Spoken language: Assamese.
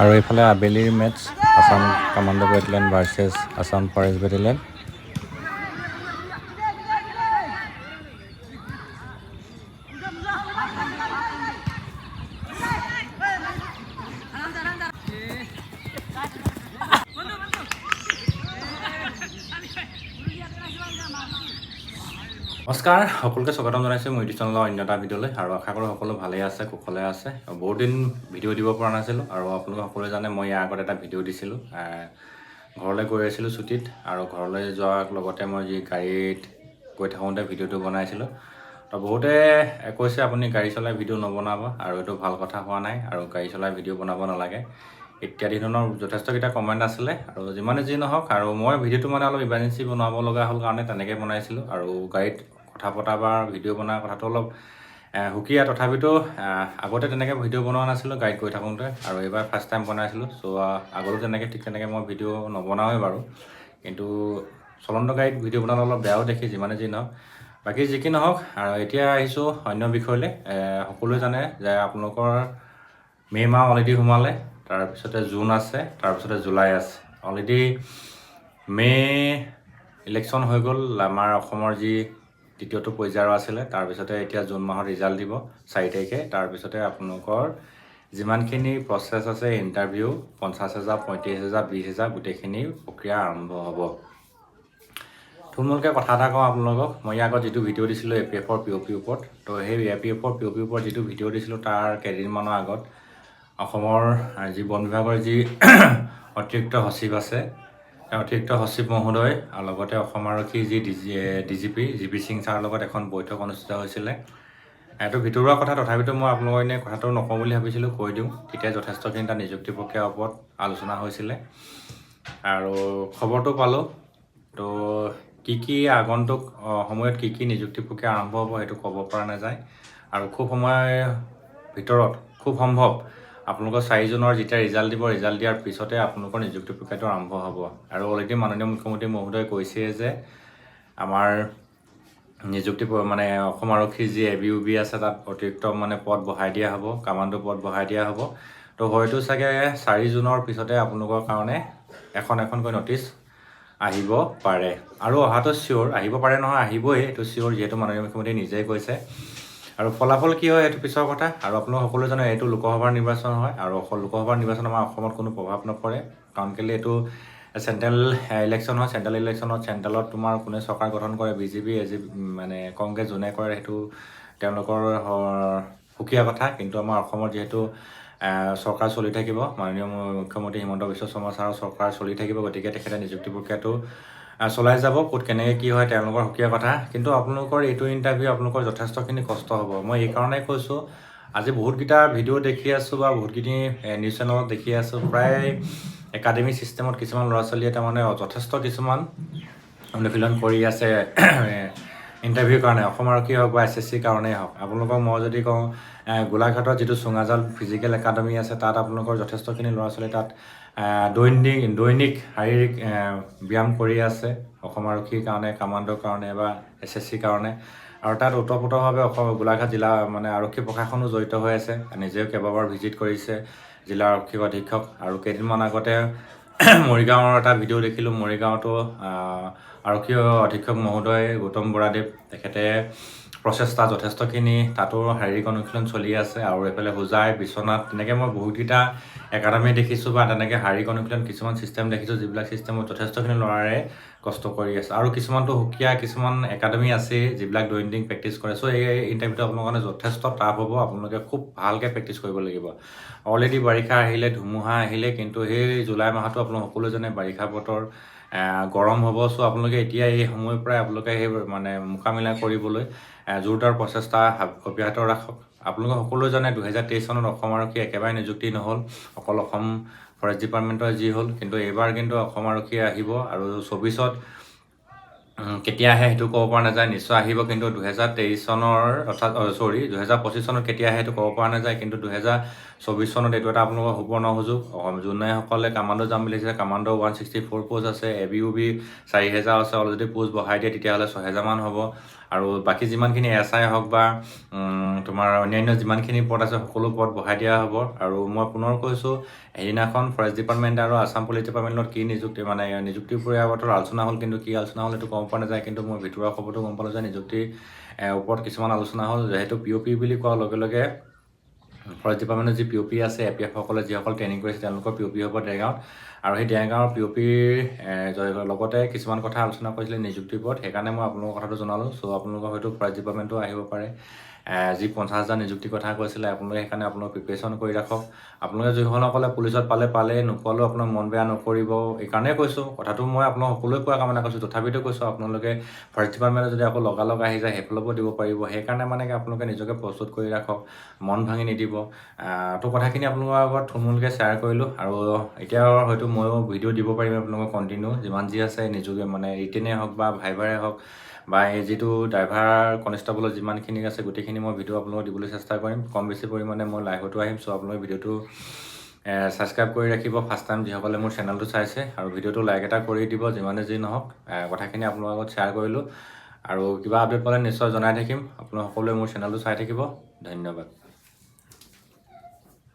আৰু এইফালে আবেলিৰ match Assam commando battalion versus Assam forest battalion. নমস্কাৰ, সকলোকে স্বাগতম জনাইছোঁ মোৰ ইউটিউব চেনেলৰ অন্য এটা ভিডিঅ'লৈ। আৰু আশা কৰোঁ সকলো ভালেই আছে, কুশলে আছে। বহুত দিন ভিডিঅ' দিব পৰা নাছিলোঁ আৰু আপোনালোকে সকলোৱে জানে মই ইয়াৰ আগত এটা ভিডিঅ' দিছিলোঁ। ঘৰলৈ গৈ আছিলোঁ ছুটীত, আৰু ঘৰলৈ যোৱাৰ লগতে মই যি গাড়ীত গৈ থাকোঁতে ভিডিঅ'টো বনাইছিলোঁ। তো বহুতে কৈছে আপুনি গাড়ী চলাই ভিডিঅ' নবনাব, আৰু এইটো ভাল কথা হোৱা নাই, আৰু গাড়ী চলাই ভিডিঅ' বনাব নালাগে ইত্যাদি ধৰণৰ যথেষ্টকেইটা কমেণ্ট আছিলে। আৰু যিমানে যি নহওক, আৰু মই ভিডিঅ'টো মানে অলপ ইমাৰ্জেঞ্চি বনাব লগা হ'ল কাৰণে তেনেকৈ বনাইছিলোঁ। আৰু গাড়ীত কথা পতা বা ভিডিঅ' বনোৱাৰ কথাটো অলপ সুকীয়া, তথাপিতো আগতে তেনেকৈ ভিডিঅ' বনোৱা নাছিলোঁ গাড়ীত গৈ থাকোঁতে, আৰু এইবাৰ ফাৰ্ষ্ট টাইম বনাইছিলোঁ। চ' আগলৈ ঠিক তেনেকৈ মই ভিডিঅ' নবনাওঁৱেই বাৰু, কিন্তু চলন্ত গাড়ীত ভিডিঅ' বনালে অলপ বেয়াও দেখি, যিমানে যি নহওক। বাকী যি কি নহওক, আৰু এতিয়া আহিছোঁ অন্য বিষয়লৈ। সকলোৱে জানে যে আপোনালোকৰ মে' মাহ অলৰেডি সোমালে, তাৰপিছতে জুন আছে, তাৰপিছতে জুলাই আছে। অলৰেডি মে' ইলেকশ্যন হৈ গ'ল আমাৰ অসমৰ যি দ্বিতীয়টো পৰ্যায়ৰ আছিলে। তাৰপিছতে এতিয়া জুন মাহৰ ৰিজাল্ট দিব 4 তাৰিখে। তাৰপিছতে আপোনালোকৰ যিমানখিনি প্ৰচেছ আছে, ইণ্টাৰভিউ 50,000, 35,000, 20,000 গোটেইখিনি প্ৰক্ৰিয়া আৰম্ভ হ'ব। থুলমূলকৈ কথা এটা কওঁ আপোনালোকক, মই ইয়াৰ আগত যিটো ভিডিঅ' দিছিলোঁ APFৰ POP ওপৰত, তো সেই APFৰ POP ওপৰত যিটো ভিডিঅ' দিছিলোঁ তাৰ কেইদিনমানৰ আগত অসমৰ যি বন বিভাগৰ যি অতিৰিক্ত সচিব আছে, অতিৰিক্ত সচিব মহোদয়, আৰু লগতে অসম আৰক্ষীৰ যি DGP GP সিং ছাৰৰ লগত এখন বৈঠক অনুষ্ঠিত হৈছিলে। এইটো ভিতৰুৱা কথা, তথাপিতো মই আপোনালোকৰ এনেই কথাটো নকওঁ বুলি ভাবিছিলোঁ, কৈ দিওঁ। তেতিয়া যথেষ্টখিনি এটা নিযুক্তি প্ৰক্ৰিয়াৰ ওপৰত আলোচনা হৈছিলে, আৰু খবৰটো পালোঁ। তো কি আগন্তুক সময়ত কি নিযুক্তি প্ৰক্ৰিয়া আৰম্ভ হ'ব সেইটো ক'ব পৰা নাযায়, আৰু খুব সময়ৰ ভিতৰত খুব সম্ভৱ আপোনালোকৰ 4 জুনৰ যেতিয়া ৰিজাল্ট দিব, ৰিজাল্ট দিয়াৰ পিছতে আপোনালোকৰ নিযুক্তি প্ৰক্ৰিয়াটো আৰম্ভ হ'ব। আৰু অলৰেডি মাননীয় মুখ্যমন্ত্ৰী মহোদয়ে কৈছে যে আমাৰ নিযুক্তি মানে অসম আৰক্ষীৰ যি ABUB আছে তাত অতিৰিক্ত মানে পদ বঢ়াই দিয়া হ'ব, কামাণ্ডো পদ বঢ়াই দিয়া হ'ব। তো হয়তো চাগে 4 জুনৰ পিছতে আপোনালোকৰ কাৰণে এখনকৈ ন'টিচ আহিব পাৰে, আৰু অহাটো চিয়'ৰ, আহিব পাৰে নহয়, আহিবই, এইটো চিয়'ৰ, যিহেতু মাননীয় মুখ্যমন্ত্ৰী নিজেই কৈছে। আৰু ফলাফল কি হয় সেইটো পিছৰ কথা। আৰু আপোনালোক সকলোৱে জানে এইটো লোকসভাৰ নিৰ্বাচন হয়, আৰু লোকসভাৰ নিৰ্বাচন আমাৰ অসমত কোনো প্ৰভাৱ নপৰে, কাৰণ কেলৈ এইটো চেণ্ট্ৰেল ইলেকশ্যন হয়। চেণ্ট্ৰেল ইলেকশ্যনত চেণ্ট্ৰেলত তোমাৰ কোনে চৰকাৰ গঠন কৰে, BJP মানে কংগ্ৰেছ যোনে কৰে, সেইটো তেওঁলোকৰ সুকীয়া কথা। কিন্তু আমাৰ অসমত যিহেতু চৰকাৰ চলি থাকিব, মাননীয় মুখ্যমন্ত্ৰী হিমন্ত বিশ্ব শৰ্মা ছাৰৰ চৰকাৰ চলি থাকিব, গতিকে তেখেতে নিযুক্তি প্ৰক্ৰিয়াটো চলাই যাব। ক'ত কেনেকৈ কি হয় তেওঁলোকৰ সুকীয়া কথা। কিন্তু আপোনালোকৰ এইটো ইণ্টাৰভিউ আপোনালোকৰ যথেষ্টখিনি কষ্ট হ'ব। মই এইকাৰণেই কৈছোঁ, আজি বহুতকেইটা ভিডিঅ' দেখি আছোঁ বা বহুতখিনি নিউজ চেনেলত দেখি আছোঁ, প্ৰায় একাডেমিক ছিষ্টেমত কিছুমান ল'ৰা ছোৱালীয়ে তাৰমানে যথেষ্ট কিছুমান অনুশীলন কৰি আছে ইণ্টাৰভিউৰ কাৰণে, অসম আৰক্ষী হওক বা SSCৰ কাৰণেই হওক। আপোনালোকক মই যদি কওঁ, গোলাঘাটত যিটো চুঙাজাল ফিজিকেল একাডেমি আছে, তাত আপোনালোকৰ যথেষ্টখিনি ল'ৰা ছোৱালী তাত দৈনিক শাৰীৰিক ব্যায়াম কৰি আছে, অসম আৰক্ষীৰ কাৰণে, কামাণ্ডোৰ কাৰণে বা SSCৰ কাৰণে। আৰু তাত ওতঃপ্ৰোতভাৱে গোলাঘাট জিলা মানে আৰক্ষী প্ৰশাসনো জড়িত হৈ আছে, নিজেও কেইবাবাৰ ভিজিট কৰিছে জিলা আৰক্ষী অধীক্ষক। আৰু কেইদিনমান আগতে মৰিগাঁৱৰ এটা ভিডিঅ' দেখিলোঁ, মৰিগাঁৱতো আৰক্ষী অধীক্ষক মহোদয় গৌতম বৰাদেৱ, তেখেতে প্ৰচেষ্টা যথেষ্টখিনি, তাতো শাৰীৰিক অনুশীলন চলি আছে। আৰু এইফালে হোজাই, বিশ্বনাথ, তেনেকৈ মই বহুতকেইটা একাডেমি দেখিছোঁ বা তেনেকৈ শাৰীৰিক অনুশীলন কিছুমান ছিষ্টেম দেখিছোঁ, যিবিলাক ছিষ্টেমত যথেষ্টখিনি ল'ৰাৰে কষ্ট কৰি আছে। আৰু কিছুমানতো সুকীয়া কিছুমান একাডেমি আছে যিবিলাক দৈনিক প্ৰেক্টিছ কৰে। চ' এই ইণ্টাৰভিউটো আপোনালোকৰ কাৰণে যথেষ্ট টাফ হ'ব, আপোনালোকে খুব ভালকৈ প্ৰেক্টিছ কৰিব লাগিব। অলৰেডি বাৰিষা আহিলে, ধুমুহা আহিলে, কিন্তু সেই জুলাই মাহতো আপোনালোক সকলোৱে জানে বাৰিষা বতৰ, গৰম হ'ব। চ' আপোনালোকে এতিয়া এই সময়ৰ পৰাই আপোনালোকে সেই মানে মোকাবিলা কৰিবলৈ জোৰদাৰ প্ৰচেষ্টা অব্যাহত ৰাখক। আপোনালোকে সকলোৱে জানে 2023 চনত অসম আৰক্ষী একেবাৰে নিযুক্তি নহ'ল, অকল অসম ফৰেষ্ট ডিপাৰ্টমেণ্টৰ যি হ'ল। কিন্তু এইবাৰ কিন্তু অসম আৰক্ষী আহিব, আৰু 24ত কেতিয়া আহে সেইটো ক'ব পৰা নাযায়, নিশ্চয় আহিব। কিন্তু 2023 চনৰ 2025 চনত কেতিয়া আহে সেইটো ক'ব পৰা নাযায়। কিন্তু 2024 চনত এইটো এটা আপোনালোকৰ সুবৰ্ণ সুযোগ। যোনেসকলে কামাণ্ডো যাম বুলি ভাবিছে, কামাণ্ডো 164 পোষ্ট আছে, ABUB 4,000 আছে। অলৰেডি পোষ্ট বঢ়াই দিয়ে তেতিয়াহ'লে 6,000 মান হ'ব। আৰু বাকী যিমানখিনি SI হওক বা তোমাৰ অন্যান্য যিমানখিনি পদ আছে সকলো পদ বঢ়াই দিয়া হ'ব। আৰু মই পুনৰ কৈছোঁ, সেইদিনাখন ফৰেষ্ট ডিপাৰ্টমেণ্ট আৰু আছাম পুলিচ ডিপাৰ্টমেণ্টত কি নিযুক্তি নিযুক্তিৰ আগত আলোচনা হ'ল, কিন্তু কি আলোচনা হ'ল সেইটো গম পোৱা নাযায়। কিন্তু মই ভিতৰুৱা খবৰটো গম পালোঁ যে নিযুক্তিৰ ওপৰত কিছুমান আলোচনা হ'ল। যিহেতু POP বুলি কোৱাৰ লগে লগে ফৰেষ্ট ডিপাৰ্টমেণ্টৰ যি POP আছে, APF সকলে যিসকল ট্ৰেইনিং কৰিছে তেওঁলোকৰ POP হ'ব দেৰগাঁৱত। আৰু সেই দেৰগাঁৱৰ POPৰ লগতে কিছুমান কথা আলোচনা কৰিছিলে নিযুক্তিৰ ওপৰত। সেইকাৰণে মই আপোনালোকৰ কথাটো জনালোঁ। চ' আপোনালোকৰ হয়তো ফৰেষ্ট ডিপাৰ্টমেণ্টো আহিব পাৰে। যি 50,000 নিযুক্তিৰ কথা কৈছিলে, আপোনালোকে সেইকাৰণে আপোনালোক প্ৰিপেৰেশ্যন কৰি ৰাখক। আপোনালোকে যিসকলে পুলিচত পালে নোপোৱালেও আপোনাৰ মন বেয়া নকৰিব। এইকাৰণেই কৈছোঁ, কথাটো মই আপোনালোক সকলোৱে কোৱা কামনা কৰিছোঁ। তথাপিতো কৈছোঁ, আপোনালোকে ফৰেষ্ট ডিপাৰ্টমেণ্টে যদি আকৌ লগালগ আহি যায় সেইফালৰ পৰা দিব পাৰিব। সেইকাৰণে আপোনালোকে নিজকে প্ৰস্তুত কৰি ৰাখক, মন ভাঙি নিদিব। তো কথাখিনি আপোনালোকৰ আগত থুলমূলকৈ শ্বেয়াৰ কৰিলোঁ। আৰু এতিয়া হয়তো ময়ো ভিডিঅ' দিব পাৰিম আপোনালোকক কণ্টিনিউ, যিমান যি আছে ৰিটেনেই হওক বা ভাইভাৰে হওক বা এই যিটো ড্ৰাইভাৰ কনষ্টেবলৰ যিমানখিনি আছে গোটেইখিনি মই ভিডিঅ' আপোনালোকক দিবলৈ চেষ্টা কৰিম। কম বেছি পৰিমাণে মই লাইভতো আহিম। চ' আপোনালোকে ভিডিঅ'টো ছাবস্ক্ৰাইব কৰি ৰাখিব ফাৰ্ষ্ট টাইম যিসকলে মোৰ চেনেলটো চাইছে, আৰু ভিডিঅ'টো লাইক এটা কৰি দিব। যিমানে যি নহওক, কথাখিনি আপোনালোকৰ আগত শ্বেয়াৰ কৰিলোঁ। আৰু কিবা আপডেট পালে নিশ্চয় জনাই থাকিম। আপোনালোক সকলোৱে মোৰ চেনেলটো চাই থাকিব। ধন্যবাদ।